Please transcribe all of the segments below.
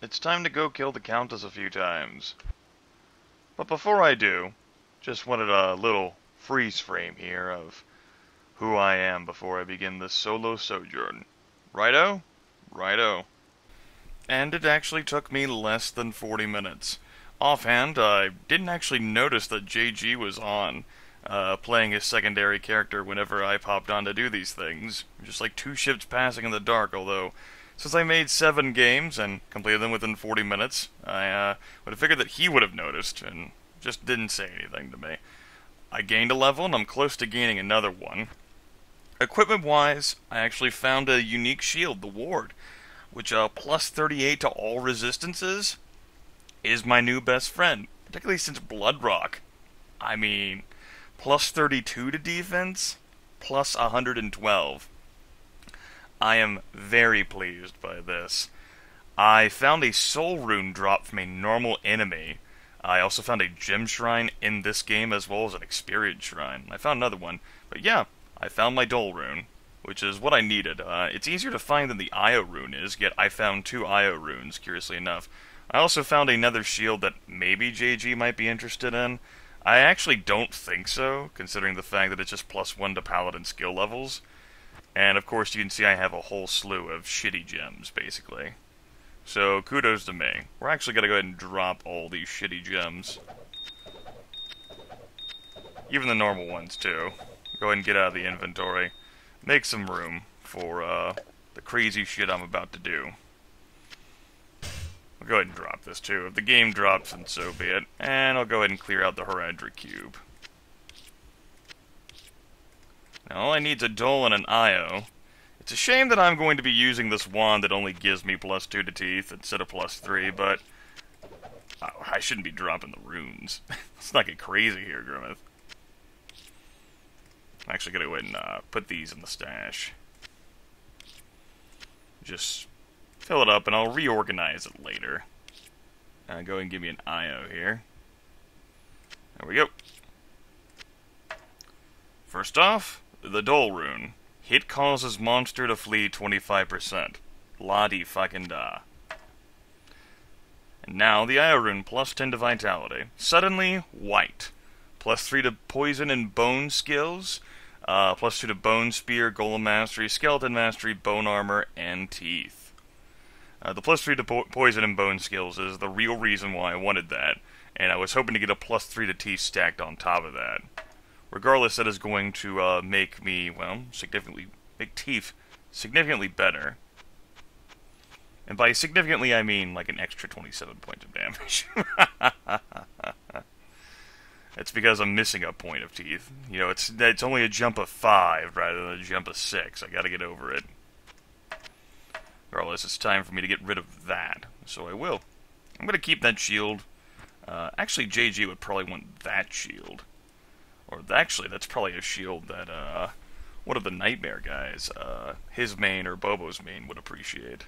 It's time to go kill the Countess a few times. But before I do, just wanted a little freeze frame here of who I am before I begin this solo sojourn. Righto? Righto. And it actually took me less than 40 minutes. Offhand, I didn't actually notice that JG was on, playing his secondary character whenever I popped on to do these things. Just like two ships passing in the dark, although since I made 7 games and completed them within 40 minutes, I would have figured that he would have noticed and just didn't say anything to me. I gained a level and I'm close to gaining another one. Equipment-wise, I actually found a unique shield, the Ward, which plus 38 to all resistances is my new best friend, particularly since Bloodrock. I mean, plus 32 to defense, plus 112. I am very pleased by this. I found a soul rune drop from a normal enemy. I also found a gem shrine in this game as well as an experience shrine. I found another one, but yeah, I found my Dol rune, which is what I needed. It's easier to find than the Io rune is, yet I found 2 Io runes, curiously enough. I also found another shield that maybe JG might be interested in. I actually don't think so, considering the fact that it's just plus 1 to paladin skill levels. And of course you can see I have a whole slew of shitty gems, basically. So kudos to me. We're actually going to go ahead and drop all these shitty gems. Even the normal ones, too. Go ahead and get out of the inventory. Make some room for the crazy shit I'm about to do. I'll go ahead and drop this too. If the game drops, then so be it. And I'll go ahead and clear out the Heredra Cube. Now all I need is a Dol and an Io. It's a shame that I'm going to be using this wand that only gives me plus 2 to teeth instead of plus 3, but I shouldn't be dropping the runes. Let's not get crazy here, Grimith. I'm actually going to go ahead and put these in the stash. Just fill it up, and I'll reorganize it later. Go ahead and give me an IO here. There we go. First off, the Dol rune. Hit causes monster to flee 25%. La-di fucking da. And now the IO rune, plus 10 to vitality. Suddenly, white. Plus 3 to poison and bone skills. Plus 2 to bone spear, golem mastery, skeleton mastery, bone armor, and teeth. The plus 3 to poison and bone skills is the real reason why I wanted that, and I was hoping to get a plus 3 to teeth stacked on top of that. Regardless, that is going to make me, well, make teeth significantly better. And by significantly, I mean like an extra 27 points of damage. It's because I'm missing a point of teeth. You know, it's only a jump of 5 rather than a jump of 6. I gotta get over it. Regardless, it's time for me to get rid of that. So I will. I'm gonna keep that shield. Actually, JG would probably want that shield. Or actually, that's probably a shield that one of the Nightmare guys, his main or Bobo's main, would appreciate.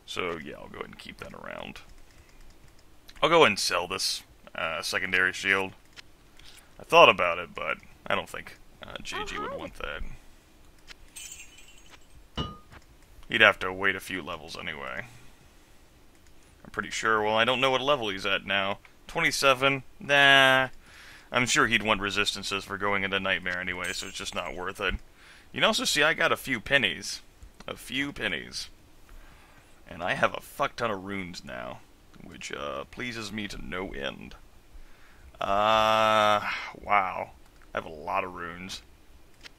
So yeah, I'll go ahead and keep that around. I'll go ahead and sell this secondary shield. I thought about it, but I don't think JG would want that. He'd have to wait a few levels anyway. I'm pretty sure, well, I don't know what level he's at now. 27? Nah. I'm sure he'd want resistances for going into Nightmare anyway, so it's just not worth it. You can also see I got a few pennies. A few pennies. And I have a fuck ton of runes now, which pleases me to no end. Wow. I have a lot of runes.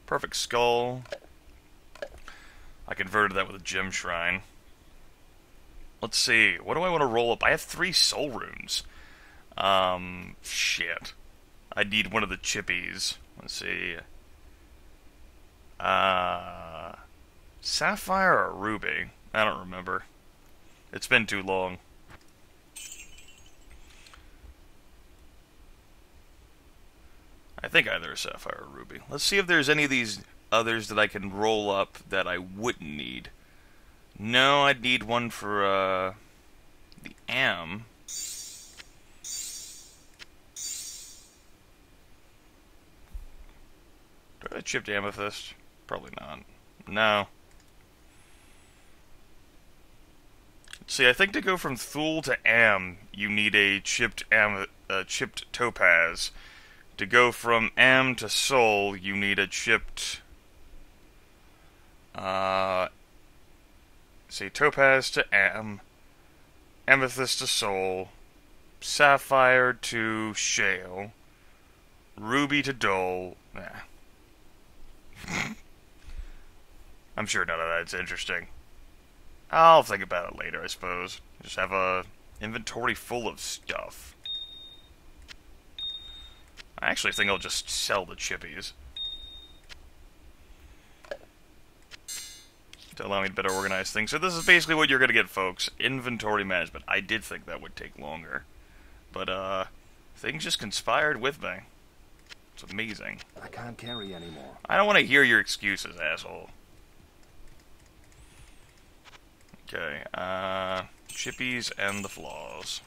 Perfect Skull. I converted that with a gem shrine. Let's see, what do I want to roll up? I have 3 soul runes. Shit. I need one of the chippies. Let's see. Sapphire or Ruby? I don't remember. It's been too long. I think either Sapphire or Ruby. Let's see if there's any of these others that I can roll up that I wouldn't need. No, I'd need one for, the Am. Do I have a chipped amethyst? Probably not. No. Let's See, I think to go from Thule to Am, you need a chipped topaz. To go from Am to Sol, you need a chipped... topaz to Am, amethyst to Sol, sapphire to Shale, ruby to Dol. Nah. I'm sure none of that's interesting. I'll think about it later, I suppose. Just have a inventory full of stuff. I actually think I'll just sell the chippies to allow me to better organize things. So this is basically what you're gonna get, folks. Inventory management. I did think that would take longer, but things just conspired with me. It's amazing. I can't carry anymore. I don't want to hear your excuses, asshole. Okay, chippies and the flaws.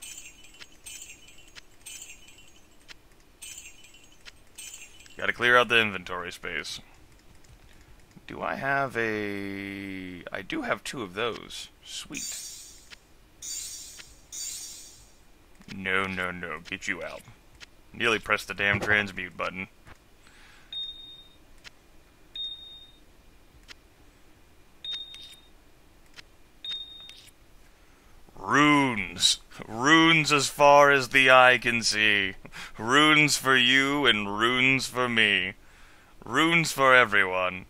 Gotta clear out the inventory space. Do I have a... I do have 2 of those. Sweet. No, no, no. Get you out. Nearly pressed the damn transmute button. Runes. Runes as far as the eye can see. Runes for you and runes for me. Runes for everyone.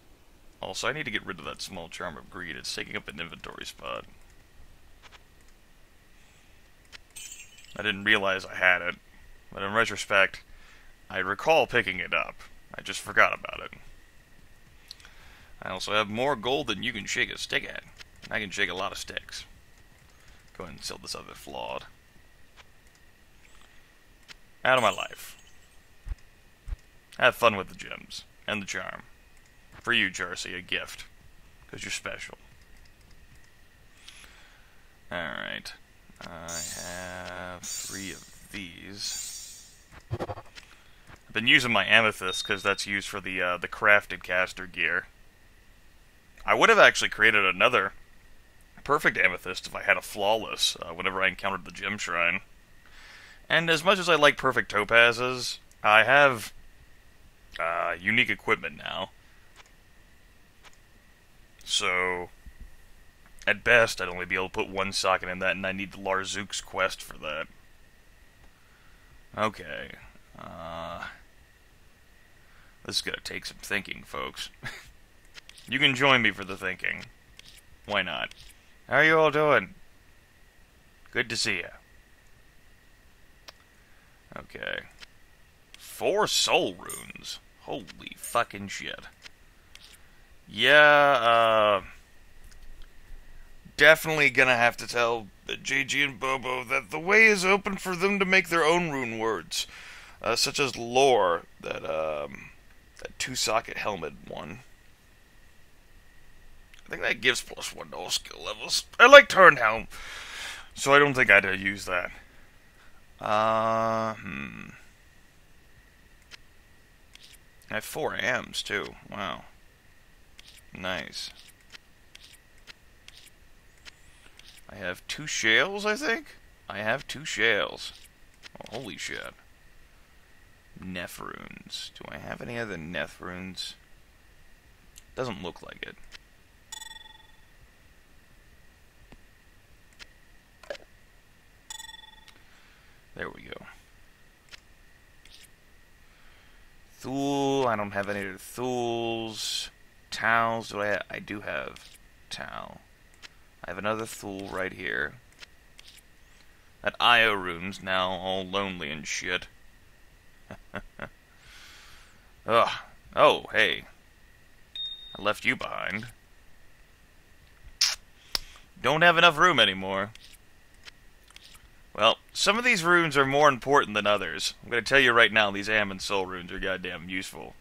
Also, I need to get rid of that small charm of greed. It's taking up an inventory spot. I didn't realize I had it, but in retrospect, I recall picking it up. I just forgot about it. I also have more gold than you can shake a stick at. I can shake a lot of sticks. Go ahead and sell this other flawed. Out of my life. Have fun with the gems. And the charm. For you, Jersey, a gift. Because you're special. Alright. I have 3 of these. I've been using my amethyst because that's used for the crafted caster gear. I would have actually created another perfect amethyst if I had a flawless whenever I encountered the gem shrine. And as much as I like perfect topazes, I have unique equipment now. So, at best, I'd only be able to put 1 socket in that, and I need the Larzook's quest for that. Okay. This is gonna take some thinking, folks. You can join me for the thinking. Why not? How are you all doing? Good to see you. Okay. 4 soul runes. Holy fucking shit. Yeah, definitely gonna have to tell JG and Bobo that the way is open for them to make their own rune words, such as lore, that 2-socket helmet one. I think that gives +1 to all skill levels. I like Turnhelm, so I don't think I'd use that. I have 4 Ams too. Wow. Nice. I have 2 shales, I think? I have 2 shales. Oh, holy shit. Neph runes. Do I have any other Neph runes? Doesn't look like it. There we go. Thule. I don't have any other Thules. Towels. Do I have? I do have towel. I have another Thule right here. That Io rune's now all lonely and shit. Ugh. Oh, hey. I left you behind. Don't have enough room anymore. Well, some of these runes are more important than others. I'm going to tell you right now, these Am and Soul runes are goddamn useful.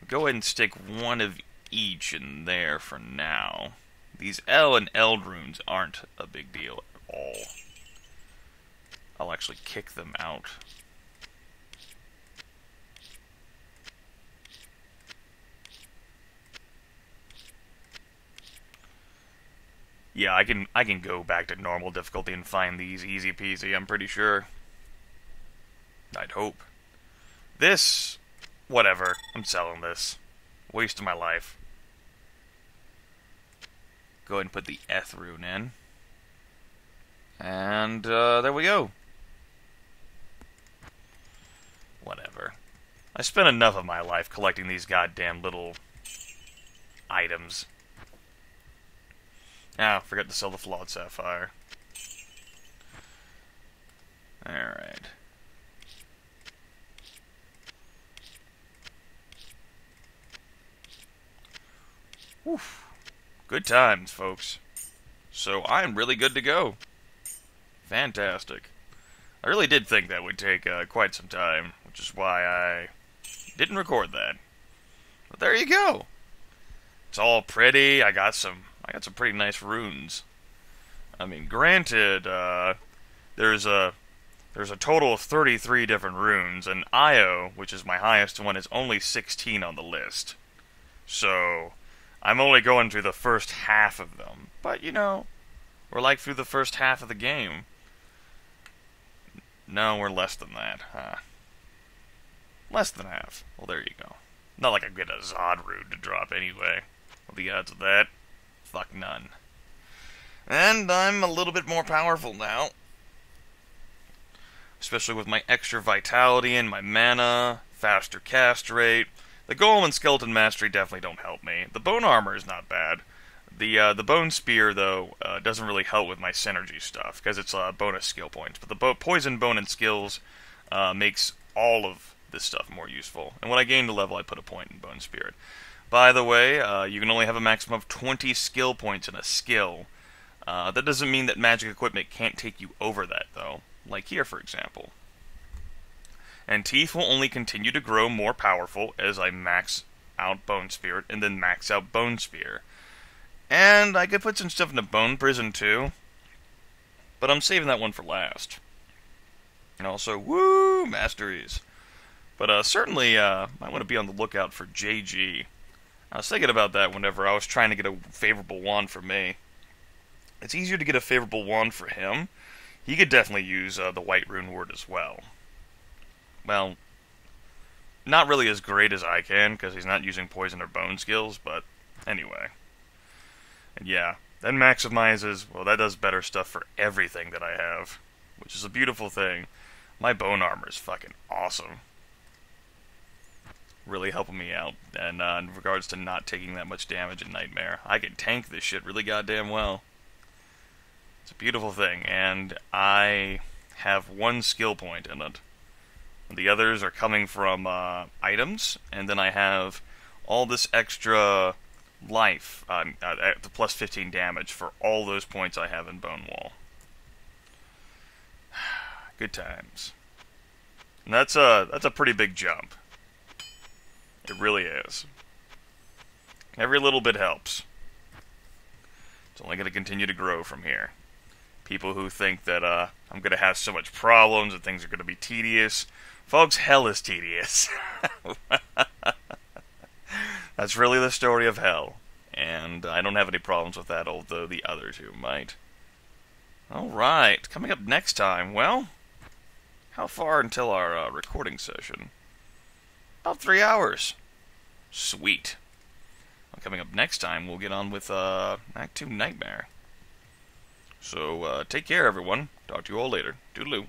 Go ahead and stick 1 of each in there for now. These L and Eld runes aren't a big deal at all. I'll actually kick them out. Yeah, I can go back to normal difficulty and find these easy peasy, I'm pretty sure. I'd hope. This, whatever, I'm selling this. Waste of my life. Go ahead and put the Eth rune in. And, there we go. Whatever. I spent enough of my life collecting these goddamn little items. Ah, forgot to sell the flawed sapphire. Alright. Woof. Good times, folks. So I'm really good to go. Fantastic. I really did think that would take quite some time, which is why I didn't record that. But there you go. It's all pretty. I got some pretty nice runes. I mean, granted, there's a total of 33 different runes, and Io, which is my highest one, is only 16 on the list. So I'm only going through the first half of them. But, you know, we're like through the first half of the game. No, we're less than that, huh? Less than half. Well, there you go. Not like I get a Zod rune to drop anyway. What are the odds of that? Fuck none. And I'm a little bit more powerful now. Especially with my extra vitality and my mana, faster cast rate. The Golem and Skeleton Mastery definitely don't help me. The Bone Armor is not bad. The Bone Spear, though, doesn't really help with my synergy stuff, because it's bonus skill points. But the Poison, Bone, and Skills makes all of this stuff more useful. And when I gain the level, I put a point in Bone Spirit. By the way, you can only have a maximum of 20 skill points in a skill. That doesn't mean that magic equipment can't take you over that, though. Like here, for example. And Teeth will only continue to grow more powerful as I max out Bone Spirit and then max out Bone Spear. And I could put some stuff into Bone Prison, too. But I'm saving that one for last. And also, woo, masteries. But certainly, I want to be on the lookout for JG. I was thinking about that whenever I was trying to get a favorable wand for me. It's easier to get a favorable wand for him. He could definitely use the White Rune Word as well. Well, not really as great as I can, because he's not using poison or bone skills, but anyway. And yeah, that maximizes, well, that does better stuff for everything that I have, which is a beautiful thing. My bone armor is fucking awesome. Really helping me out, and in regards to not taking that much damage in Nightmare. I can tank this shit really goddamn well. It's a beautiful thing, and I have one skill point in it. The others are coming from items, and then I have all this extra life, the plus 15 damage for all those points I have in Bone Wall. Good times. And that's a pretty big jump. It really is. Every little bit helps. It's only going to continue to grow from here. People who think that I'm going to have so much problems and things are going to be tedious. Folks, hell is tedious. That's really the story of hell. And I don't have any problems with that, although the other two might. Alright, coming up next time, well, how far until our recording session? About 3 hours. Sweet. Well, coming up next time, we'll get on with Act 2 Nightmare. So, take care, everyone. Talk to you all later. Toodaloo.